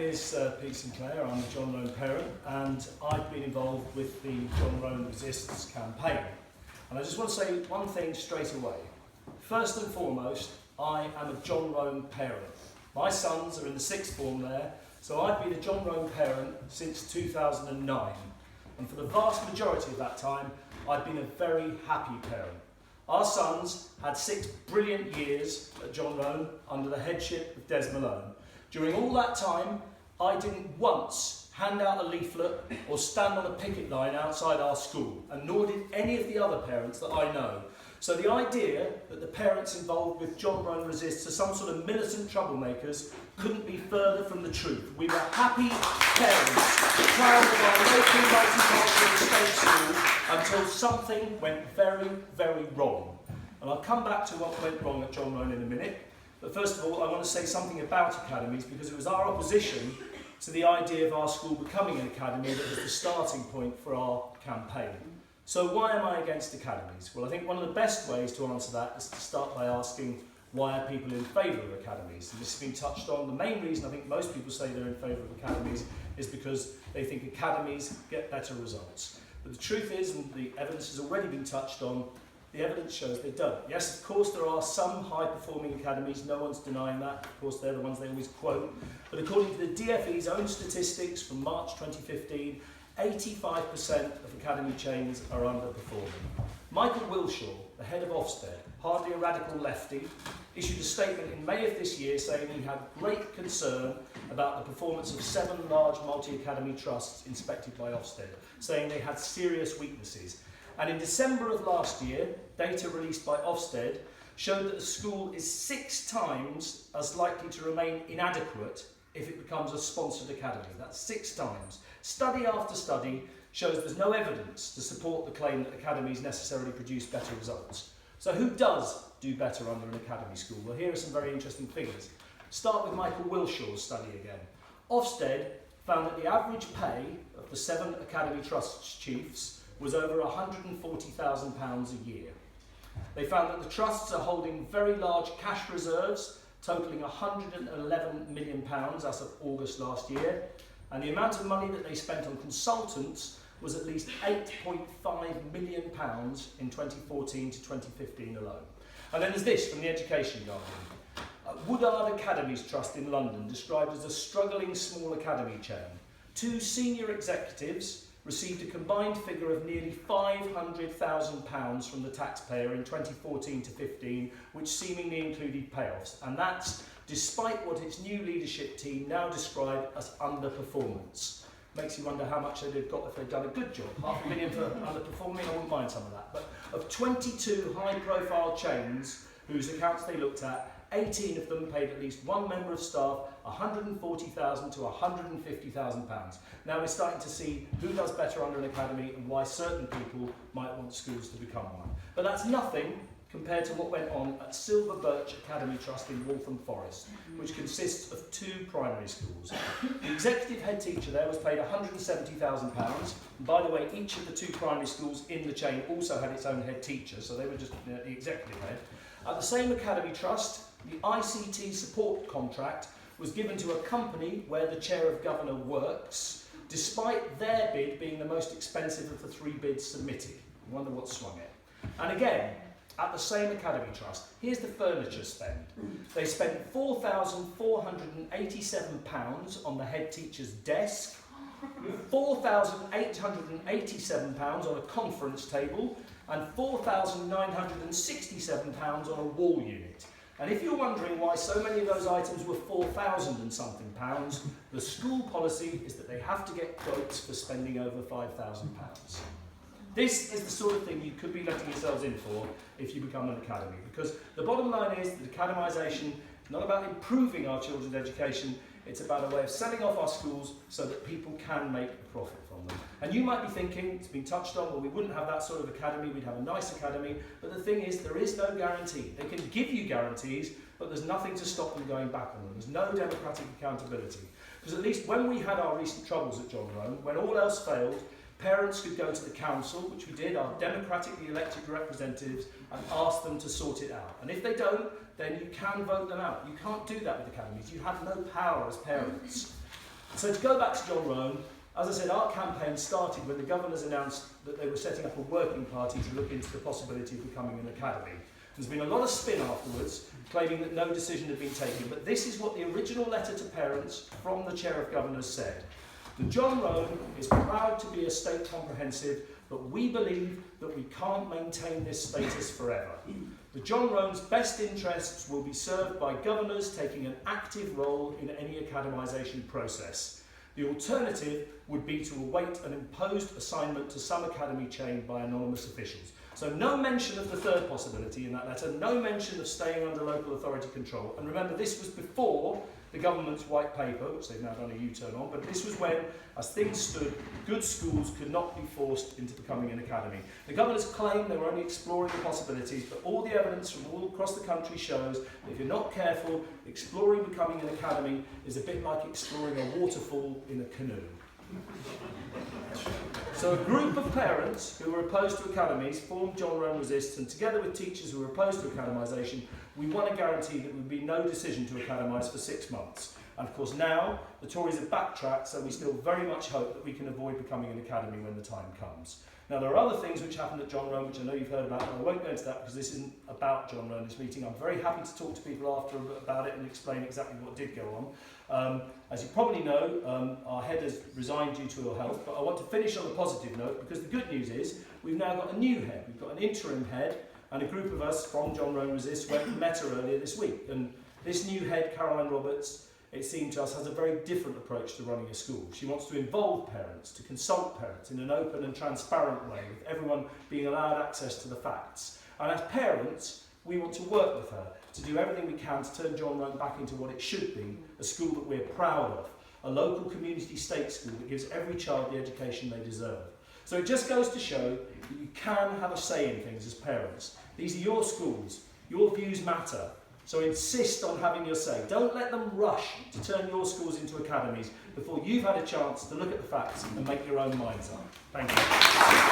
name is Pete Sinclair. I'm a John Roan parent, and I've been involved with the John Roan Resists campaign. And I just want to say one thing straight away. First and foremost, I am a John Roan parent. My sons are in the sixth form there, so I've been a John Roan parent since 2009. And for the vast majority of that time, I've been a very happy parent. Our sons had 6 brilliant years at John Roan under the headship of Des Malone. During all that time, I didn't once hand out a leaflet or stand on a picket line outside our school, and nor did any of the other parents that I know. So the idea that the parents involved with John Roan Resists are some sort of militant troublemakers couldn't be further from the truth. We were happy parents, proud of our local multicultural state school, until something went very, very wrong. And I'll come back to what went wrong at John Roan in a minute. But first of all, I want to say something about academies, because it was our opposition to the idea of our school becoming an academy that was the starting point for our campaign. So why am I against academies? Well, I think one of the best ways to answer that is to start by asking, why are people in favour of academies? And this has been touched on. The main reason I think most people say they're in favour of academies is because they think academies get better results. But the truth is, and the evidence has already been touched on, the evidence shows they don't. Yes, of course, there are some high-performing academies, no one's denying that. Of course, they're the ones they always quote. But according to the DfE's own statistics from March 2015, 85% of academy chains are underperforming. Michael Wilshaw, the head of Ofsted, hardly a radical lefty, issued a statement in May of this year saying he had great concern about the performance of 7 large multi-academy trusts inspected by Ofsted, saying they had serious weaknesses. And in December of last year, data released by Ofsted showed that the school is 6 times as likely to remain inadequate if it becomes a sponsored academy. That's 6 times. Study after study shows there's no evidence to support the claim that academies necessarily produce better results. So who does do better under an academy school? Well, here are some very interesting figures. Start with Michael Wilshaw's study again. Ofsted found that the average pay of the 7 academy trusts chiefs was over £140,000 a year. They found that the trusts are holding very large cash reserves, totalling £111 million as of August last year, and the amount of money that they spent on consultants was at least £8.5 million in 2014 to 2015 alone. And then there's this from the Education Guardian. Woodard Academies Trust in London, described as a struggling small academy chain. 2 senior executives received a combined figure of nearly £500,000 from the taxpayer in 2014 to 15, which seemingly included payoffs. And that's despite what its new leadership team now describe as underperformance. Makes you wonder how much they'd have got if they'd done a good job. $500,000 for underperforming, I wouldn't mind some of that. But of 22 high-profile chains whose accounts they looked at, 18 of them paid at least one member of staff £140,000 to £150,000. Now we're starting to see who does better under an academy and why certain people might want schools to become one. But that's nothing compared to what went on at Silver Birch Academy Trust in Waltham Forest, which consists of 2 primary schools. The executive head teacher there was paid £170,000. And by the way, each of the 2 primary schools in the chain also had its own head teacher, so they were just the executive head. At the same academy trust, the ICT support contract was given to a company where the chair of governor works, despite their bid being the most expensive of the 3 bids submitted. I wonder what swung it. And again, at the same academy trust, here's the furniture spend. They spent £4,487 on the head teacher's desk, £4,887 on a conference table, and £4,967 on a wall unit. And if you're wondering why so many of those items were £4,000 and something pounds, the school policy is that they have to get quotes for spending over £5,000. This is the sort of thing you could be letting yourselves in for if you become an academy, because the bottom line is that academisation is not about improving our children's education, it's about a way of selling off our schools so that people can make a profit from them. And you might be thinking, it's been touched on, well, we wouldn't have that sort of academy, we'd have a nice academy, but the thing is, there is no guarantee. They can give you guarantees, but there's nothing to stop them going back on them. There's no democratic accountability. Because at least when we had our recent troubles at John Roan, when all else failed, parents could go to the council, which we did, our democratically elected representatives, and ask them to sort it out. And if they don't, then you can vote them out. You can't do that with academies. You have no power as parents. So to go back to John Roan, as I said, our campaign started when the governors announced that they were setting up a working party to look into the possibility of becoming an academy. There's been a lot of spin afterwards, claiming that no decision had been taken, but this is what the original letter to parents from the Chair of Governors said. The John Roan is proud to be a state comprehensive, but we believe that we can't maintain this status forever. The John Roan's best interests will be served by governors taking an active role in any academisation process. The alternative would be to await an imposed assignment to some academy chain by anonymous officials. So no mention of the third possibility in that letter, no mention of staying under local authority control. And remember, this was before the government's white paper, which they've now done a U-turn on, but this was when, as things stood, good schools could not be forced into becoming an academy. The governors claimed they were only exploring the possibilities, but all the evidence from all across the country shows that if you're not careful, exploring becoming an academy is a bit like exploring a waterfall in a canoe. So a group of parents who were opposed to academies formed John Roan Resists, and together with teachers who were opposed to academisation, we won a guarantee that there would be no decision to academise for 6 months. And of course now, the Tories have backtracked, so we still very much hope that we can avoid becoming an academy when the time comes. Now there are other things which happened at John Roan, which I know you've heard about, and I won't go into that because this isn't about John Roan, this meeting. I'm very happy to talk to people after about it and explain exactly what did go on. As you probably know, our head has resigned due to ill health, but I want to finish on a positive note because the good news is we've now got a new head. We've got an interim head, and a group of us from John Roan Resist went and met her earlier this week. And this new head, Caroline Roberts, it seemed to us, has a very different approach to running a school. She wants to involve parents, to consult parents in an open and transparent way, with everyone being allowed access to the facts. And as parents, we want to work with her to do everything we can to turn John Roan back into what it should be, a school that we're proud of, a local community state school that gives every child the education they deserve. So it just goes to show that you can have a say in things as parents. These are your schools, your views matter. So insist on having your say. Don't let them rush to turn your schools into academies before you've had a chance to look at the facts and make your own minds up. Thank you.